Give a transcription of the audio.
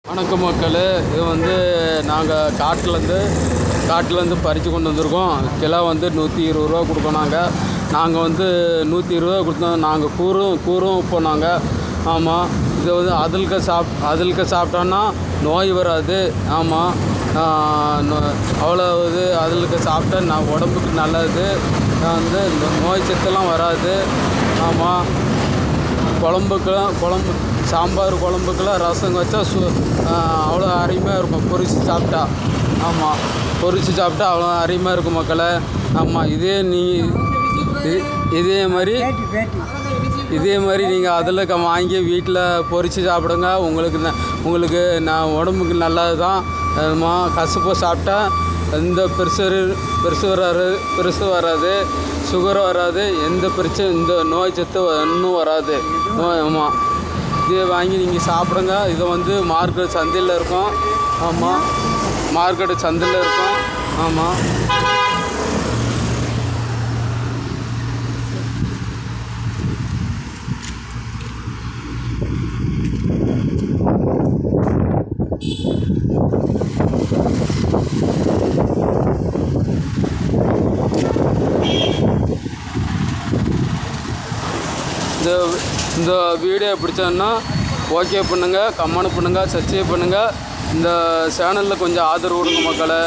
வணக்கம் மக்களே, இது வந்து நாங்கள் காட்டிலேருந்து பறித்து கொண்டு வந்திருக்கோம். கிலோ வந்து 120 ரூபா கொடுக்கோம். நாங்கள் வந்து 120 ரூபா கொடுத்தோம். நாங்கள் கூறும் போனாங்க. ஆமாம், இது வந்து அதில்க சாப்பிட்டோன்னா நோய் வராது. ஆமாம், அவ்வளோ இது அதில்க சாப்பிட்டா உடம்புக்கு நல்லது. வந்து நோய் சத்தெல்லாம் வராது. ஆமாம், குழம்பு சாம்பார் குழம்புக்கெல்லாம் ரசம் வச்சா அவ்வளோ அருமையாக இருக்கும். பொரித்து சாப்பிட்டா. ஆமாம், பொரித்து சாப்பிட்டா அவ்வளோ அருமையாக இருக்கும் மக்களே. ஆமாம், இதே மாதிரி நீங்கள் அதில் வாங்கி வீட்டில் பொரித்து சாப்பிடுங்க. உங்களுக்கு உடம்புக்கு நல்லது தான். ஆமாம், கசப்பு சாப்பிட்டா எந்த பெருசு வராது, சுகர் வராது, எந்த பிரச்சனை, இந்த நோய் சத்து இன்னும் வராது. ஆமாம், இதை வாங்கி நீங்கள் சாப்பிடுங்க. இதை வந்து மார்க்கெட் சந்தையில் இருக்கும். ஆமாம், மார்க்கெட்டு சந்தையில் இருக்கும். ஆமாம், இந்த வீடியோ பிடிச்சதுன்னா ஓகே பண்ணுங்கள், கமெண்ட் பண்ணுங்கள், சப்ஸ்கிரைப் பண்ணுங்கள். இந்த சேனலில் கொஞ்சம் ஆதரவு கொடுங்க மக்களே.